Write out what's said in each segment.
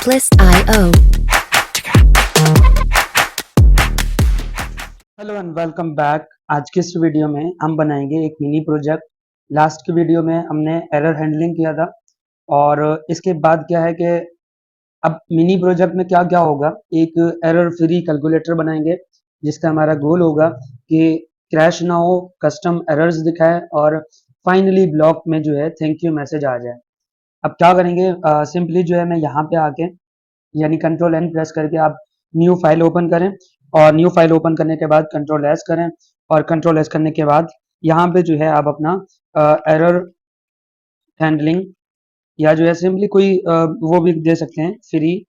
Bliss.io. Hello and welcome back. आज के इस वीडियो में हम बनाएंगे एक मिनी प्रोजेक्ट। लास्ट की वीडियो में हमने एरर हैंडलिंग किया था और इसके बाद क्या है कि अब मिनी प्रोजेक्ट में क्या क्या होगा, एक एरर फ्री कैलकुलेटर बनाएंगे जिसका हमारा गोल होगा कि क्रैश ना हो, कस्टम एरर्स दिखाए और फाइनली ब्लॉक में जो है थैंक यू मैसेज आ जाए। अब क्या करेंगे, सिंपली जो है मैं यहाँ पे आके यानी कंट्रोल एन प्रेस करके आप न्यू फाइल ओपन करें और न्यू फाइल ओपन करने के बाद कंट्रोल एस करें और कंट्रोल एस करने के बाद यहाँ पे जो है आप अपना एरर हैंडलिंग या जो है सिंपली कोई वो भी दे सकते हैं, free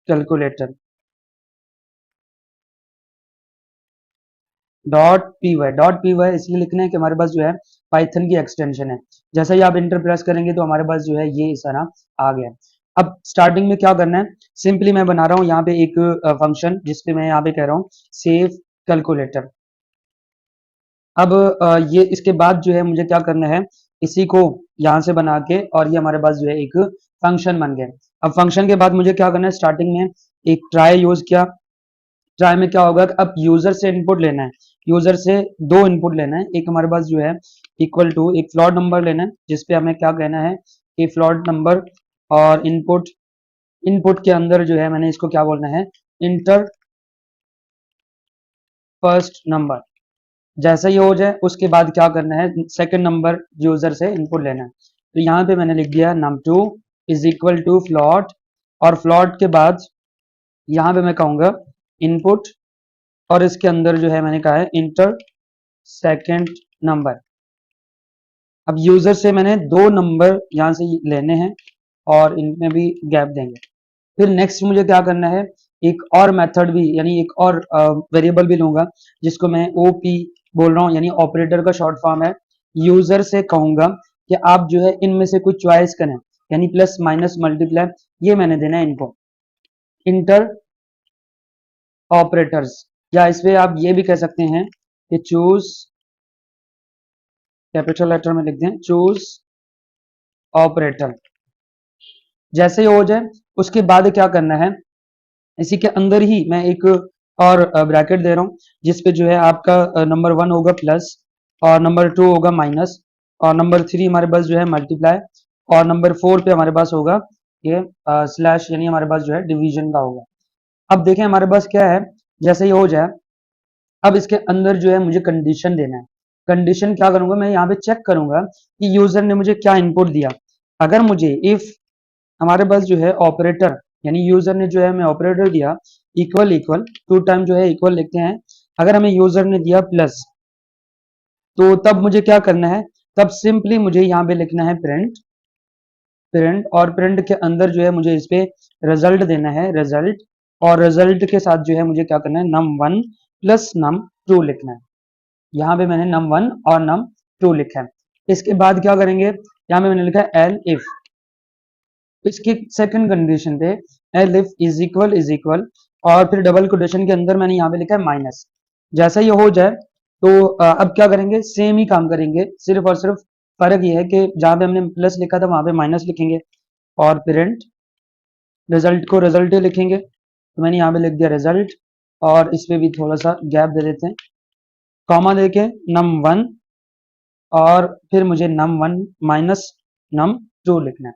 calculator dot P Y इसलिए लिखना है कि हमारे पास जो है पाइथन की एक्सटेंशन है। जैसे ही आप इंटर प्रेस करेंगे तो हमारे पास जो है ये सारा आ गया। अब स्टार्टिंग में क्या करना है, सिंपली मैं बना रहा हूँ यहाँ पे एक फंक्शन जिसपे मैं यहाँ पे कह रहा हूँ सेव कैलकुलेटर। अब ये इसके बाद जो है मुझे क्या करना है, इसी को यहाँ से बना के और ये हमारे पास जो है एक फंक्शन बन गया। अब फंक्शन के बाद मुझे क्या करना है, स्टार्टिंग में एक ट्राई यूज किया। ट्राई में क्या होगा कि अब यूजर से इनपुट लेना है, यूजर से दो इनपुट लेना है। एक हमारे पास जो है इक्वल टू एक फ्लोट नंबर लेना है जिसपे हमें क्या कहना है कि फ्लोट नंबर और इनपुट इनपुट के अंदर जो है मैंने इसको क्या बोलना है, इंटर फर्स्ट नंबर। जैसे ही हो जाए उसके बाद क्या करना है, सेकंड नंबर यूजर से इनपुट लेना है। तो यहाँ पे मैंने लिख दिया num2 is equal to float और फ्लॉट के बाद यहाँ पे मैं कहूंगा इनपुट और इसके अंदर जो है मैंने कहा है इंटर सेकंड नंबर। अब यूजर से मैंने दो नंबर यहाँ से लेने हैं और इनमें भी गैप देंगे। फिर नेक्स्ट मुझे क्या करना है, एक और मेथड भी यानी एक और वेरिएबल भी लूंगा जिसको मैं ओपी बोल रहा हूँ, यानी ऑपरेटर का शॉर्ट फॉर्म है। यूजर से कहूंगा कि आप जो है इनमें से कुछ चॉइस करें, यानी प्लस माइनस मल्टीप्लाई, ये मैंने देना है इनको इंटर ऑपरेटर्स। या इस पे आप ये भी कह सकते हैं कि चूज, कैपिटल लेटर में लिख दें चूज ऑपरेटर। जैसे ही हो जाए उसके बाद क्या करना है, इसी के अंदर ही मैं एक और ब्रैकेट दे रहा हूँ जिसपे जो है आपका नंबर 1 होगा प्लस और नंबर 2 होगा माइनस और नंबर 3 हमारे पास जो है मल्टीप्लाई और नंबर 4 पे हमारे पास होगा ये स्लैश, यानी हमारे पास जो है डिवीजन का होगा। अब देखें हमारे पास क्या है, जैसे ही हो जाए अब इसके अंदर जो है मुझे कंडीशन देना है। कंडीशन क्या करूंगा, मैं यहाँ पे चेक करूंगा कि यूजर ने मुझे क्या इनपुट दिया। अगर मुझे इफ हमारे पास जो है ऑपरेटर यानी यूजर ने जो है हमें ऑपरेटर दिया इक्वल इक्वल, टू टाइम जो है इक्वल लिखते हैं, अगर हमें यूजर ने दिया प्लस तो तब मुझे क्या करना है, तब सिंपली मुझे यहाँ पे लिखना है प्रिंट प्रिंट और प्रिंट के अंदर जो है मुझे इस पे रिजल्ट देना है रिजल्ट, और रिजल्ट के साथ जो है मुझे क्या करना है num1 प्लस num2 लिखना है। यहाँ पे मैंने num1 और num2 लिखा है। इसके बाद क्या करेंगे, यहाँ पे मैंने लिखा है एल इफ, इसकी सेकंड कंडीशन पे एल इफ इज इक्वल और फिर डबल कोटेशन के अंदर मैंने यहाँ पे लिखा है माइनस। जैसा ये हो जाए तो अब क्या करेंगे, सेम ही काम करेंगे, सिर्फ और सिर्फ फर्क ये है कि जहाँ पे हमने प्लस लिखा था वहां पे माइनस लिखेंगे और प्रिंट रिजल्ट को रिजल्ट ही लिखेंगे। तो मैंने यहाँ पे लिख दिया रिजल्ट और इस पे भी थोड़ा सा गैप दे देते हैं, कॉमा देके num1 और फिर मुझे num1 माइनस num2 लिखना है।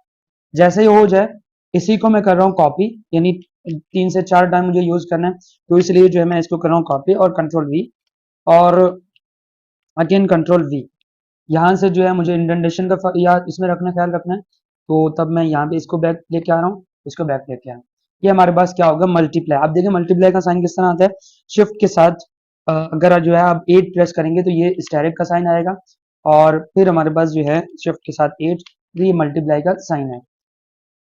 जैसे ही हो जाए इसी को मैं कर रहा हूँ कॉपी, यानी 3 से 4 टाइम मुझे यूज करना है तो इसलिए जो है मैं इसको कर रहा हूँ कॉपी और कंट्रोल वी और अगेन कंट्रोल वी। यहाँ से जो है मुझे इंडेंटेशन का या इसमें रखना, ख्याल रखना है, तो तब मैं यहाँ पे इसको बैक लेके आ रहा हूँ, इसको बैक लेके आ रहा हूँ। ये हमारे पास क्या होगा मल्टीप्लाई। आप देखिए मल्टीप्लाई का साइन किस तरह आता है, शिफ्ट के साथ अगर जो है आप 8 प्रेस करेंगे तो ये स्टेरिक का साइन आएगा और फिर हमारे पास जो है शिफ्ट के साथ 8, तो ये मल्टीप्लाई का साइन है।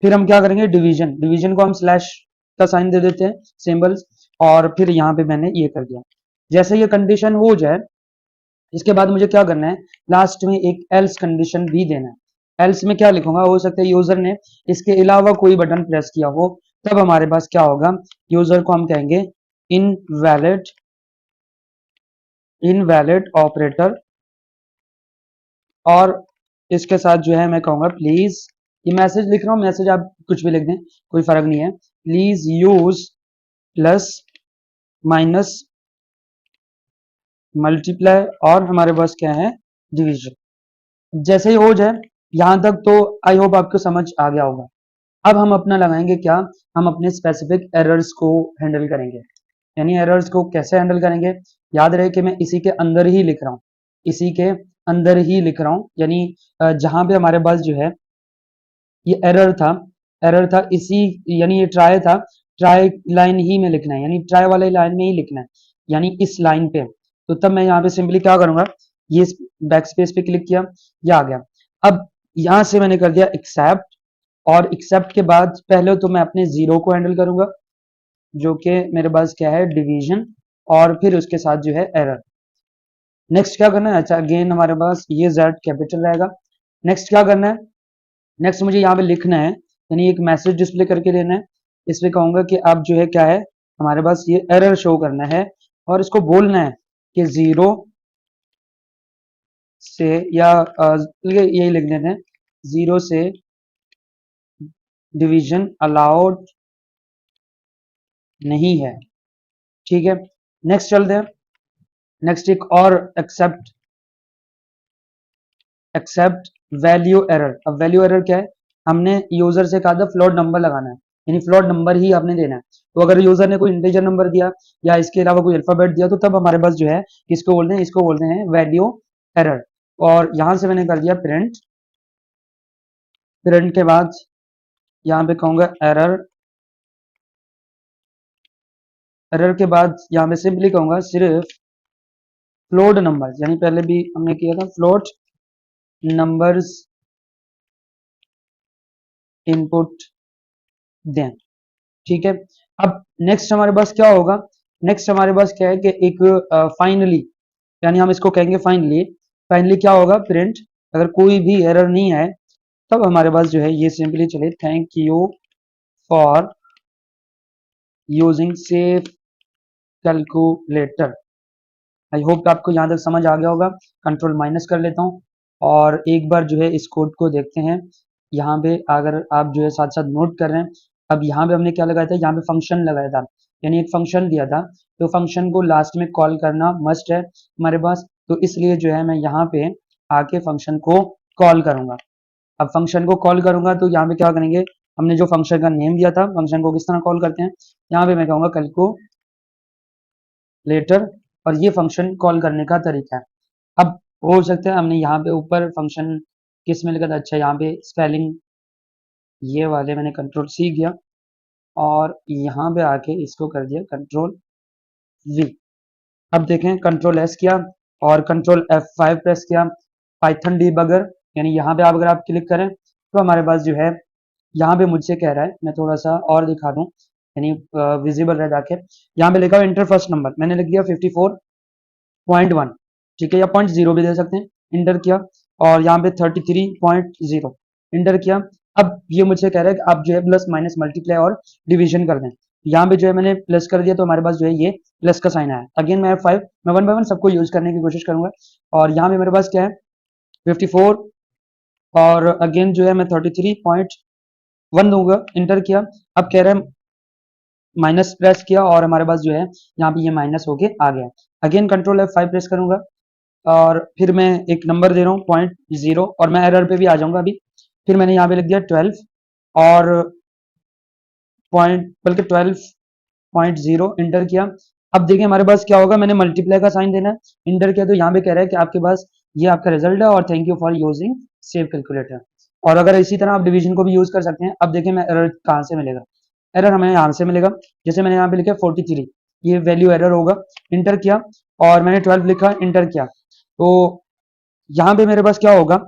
फिर हम क्या करेंगे, डिवीजन, डिवीजन को हम स्लैश का साइन दे देते हैं सिंबल्स और फिर यहाँ पे मैंने ये कर दिया। जैसे ये कंडीशन हो जाए इसके बाद मुझे क्या करना है, लास्ट में एक एल्स कंडीशन भी देना है। एल्स में क्या लिखूंगा, हो सकता है यूजर ने इसके अलावा कोई बटन प्रेस किया हो, तब हमारे पास क्या होगा, यूजर को हम कहेंगे इनवैलिड इनवैलिड ऑपरेटर और इसके साथ जो है मैं कहूंगा प्लीज ये मैसेज लिख रहा हूँ, मैसेज आप कुछ भी लिख दें, कोई फर्क नहीं है। Please use plus minus multiply और हमारे पास क्या है, डिवीजन। जैसे ही हो जाए यहां तक तो आई होप आपको समझ आ गया होगा। अब हम अपना लगाएंगे क्या, हम अपने स्पेसिफिक एरर्स को हैंडल करेंगे। यानी एरर्स को कैसे हैंडल करेंगे, याद रहे कि मैं इसी के अंदर ही लिख रहा हूँ, इसी के अंदर ही लिख रहा हूँ। यानी जहां पे हमारे पास जो है ये एरर था इसी, यानी ये ट्राई था, ट्राई लाइन ही में लिखना है, यानी ट्राई वाले लाइन में ही लिखना है, यानी इस लाइन पे। तो तब मैं यहाँ पे सिंपली क्या करूंगा, ये बैक स्पेस पे क्लिक किया, ये आ गया। अब यहां से मैंने कर दिया एक्सेप्ट, और एक्सेप्ट के बाद पहले तो मैं अपने जीरो को हैंडल करूंगा, जो कि मेरे पास क्या है, डिवीजन, और फिर उसके साथ जो है एरर। नेक्स्ट क्या करना है, अच्छा अगेन हमारे पास ये जेड कैपिटल रहेगा। नेक्स्ट क्या करना है, नेक्स्ट मुझे यहाँ पे लिखना है, यानी एक मैसेज डिस्प्ले करके देना है। इसमें कहूंगा कि अब जो है क्या है, हमारे पास ये एरर शो करना है, और इसको बोलना है कि जीरो से, या यही लिख देते हैं, जीरो से डिवीजन अलाउड नहीं है। ठीक है, नेक्स्ट चलते हैं। नेक्स्ट एक और एक्सेप्ट, एक्सेप्ट वैल्यू एरर। अब वैल्यू एरर क्या है, हमने यूजर से कहा था फ्लोट नंबर लगाना है, यानी फ्लोट नंबर ही आपने देना है। तो अगर यूजर ने कोई इंटीजर नंबर दिया या इसके अलावा कोई अल्फाबेट दिया, तो तब हमारे पास जो है किसको बोलते हैं, इसको बोलते हैं वैल्यू एरर। और यहां से मैंने कर दिया प्रिंट, प्रिंट के बाद यहाँ पे कहूंगा एरर, एरर के बाद यहाँ पे सिंपली कहूंगा सिर्फ फ्लोट नंबर, यानी पहले भी हमने किया था फ्लोट नंबर्स इनपुट दें। ठीक है, अब नेक्स्ट हमारे पास क्या होगा, नेक्स्ट हमारे पास क्या है कि एक फाइनली, यानी हम इसको कहेंगे फाइनली, फाइनली क्या होगा, प्रिंट, अगर कोई भी एरर नहीं आए तब हमारे पास जो है ये सिंपली चले, thank you for using safe calculator. I hope आपको यहाँ तक समझ आ गया होगा। कंट्रोल माइनस कर लेता हूँ, और एक बार जो है इस कोड को देखते हैं। यहाँ पे अगर आप जो है साथ साथ नोट कर रहे हैं, अब यहाँ पे हमने क्या लगाया था, यहाँ पे फंक्शन लगाया था, यानी एक फंक्शन दिया था, तो फंक्शन को लास्ट में कॉल करना मस्ट है हमारे पास। तो इसलिए जो है मैं यहाँ पे आके फंक्शन को कॉल करूंगा। अब फंक्शन को कॉल करूंगा तो यहाँ पे क्या करेंगे, हमने जो फंक्शन का नेम दिया था, फंक्शन को किस तरह कॉल करते हैं, यहाँ पे मैं कहूँगा कैलकुलेटर, और ये फंक्शन कॉल करने का तरीका है। अब हो सकता है हमने यहाँ पे ऊपर फंक्शन किस में लिखा था, अच्छा यहाँ पे स्पेलिंग ये वाले मैंने कंट्रोल सी किया, और यहाँ पे आके इसको कर दिया कंट्रोल वी। अब देखें कंट्रोल एस किया और कंट्रोल F5 प्रेस किया, पाइथन डीबगर, यानी यहाँ पे आप अगर आप क्लिक करें तो हमारे पास जो है यहाँ पे मुझसे कह रहा है, मैं थोड़ा सा और दिखा दूं, यानी विजिबल रह जाके, यहाँ पे लिखा हुआ इंटर फर्स्ट नंबर, मैंने लिख दिया 54.1, ठीक है, या 0.0 भी दे सकते हैं, इंटर किया, और यहाँ पे 33.0 इंटर किया। अब ये मुझसे कह रहा है कि आप जो है प्लस माइनस मल्टीप्लाई और डिवीजन कर दें। यहाँ पे जो है मैंने प्लस कर दिया, तो हमारे पास जो है ये प्लस का साइन आया। अगेन मैं F5, मैं वन बाय वन सबको यूज करने की कोशिश करूंगा, और यहाँ पे मेरे पास क्या है 54, और अगेन जो है मैं 33.1 दूंगा, इंटर किया। अब कह रहा है माइनस प्रेस किया, और हमारे पास जो है यहाँ पे ये माइनस होके आ गया। अगेन कंट्रोल F5 प्रेस करूंगा, और फिर मैं एक नंबर दे रहा हूँ 0.0, और मैं एरर पे भी आ जाऊंगा अभी। फिर मैंने यहाँ पे लिख दिया 12, और पॉइंट बल्कि 12.0 इंटर किया। अब देखिए हमारे पास क्या होगा, मैंने मल्टीप्लाई का साइन देना है, इंटर किया, तो यहाँ पे कह रहा है कि आपके पास ये आपका रिजल्ट है, और thank you for using save calculator. और अगर इसी तरह आप डिवीजन को भी यूज कर सकते हैं। अब देखिए मैं एरर कहाँ से मिलेगा, एरर हमें यहाँ से मिलेगा, जैसे मैंने यहाँ पे लिखा 43, ये वैल्यू एरर होगा, इंटर किया, और मैंने 12 लिखा, इंटर किया, तो यहाँ पे मेरे पास क्या होगा,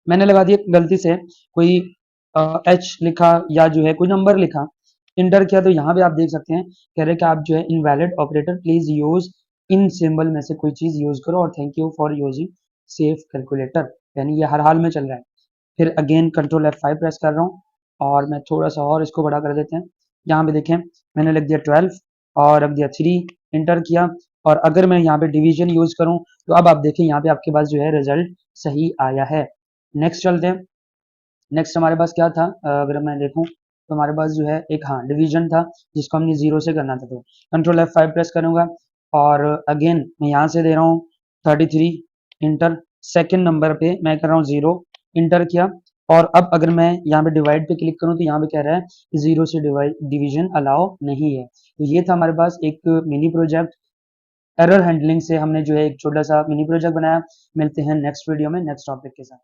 मैंने लगा दिया गलती से कोई एच लिखा, या जो है कोई नंबर लिखा, इंटर किया, तो यहाँ पे आप देख सकते हैं कह रहे हैं कि आप जो है invalid operator, please use in symbol में से कोई चीज यूज करो, और thank you for using safe calculator, यानी ये हर हाल में चल रहा है। फिर अगेन कंट्रोल F5 प्रेस कर रहा हूँ, और मैं थोड़ा सा और इसको बड़ा कर देते हैं। यहाँ पे देखें मैंने लिख दिया 12 और रख दिया 3, इंटर किया, और अगर मैं यहाँ पे डिवीजन यूज करूँ तो अब आप देखें यहाँ पे आपके पास जो है रिजल्ट सही आया है। नेक्स्ट चलते हैं। नेक्स्ट हमारे पास क्या था, अगर मैं देखूं तो हमारे पास जो है एक हाँ डिवीजन था जिसको हमने 0 से करना था, तो कंट्रोल F5 प्रेस करूंगा और अगेन मैं यहाँ से दे रहा हूँ 33 इंटर, सेकेंड नंबर पे मैं कर रहा हूँ 0 इंटर किया, और अब अगर मैं यहाँ पे डिवाइड पे क्लिक करूँ तो यहाँ पे कह रहा है 0 से डिवीजन अलाउ नहीं है। तो ये था हमारे पास एक मिनी प्रोजेक्ट, एरर हैंडलिंग से हमने जो है एक छोटा सा मिनी प्रोजेक्ट बनाया। मिलते हैं नेक्स्ट वीडियो में नेक्स्ट टॉपिक के साथ।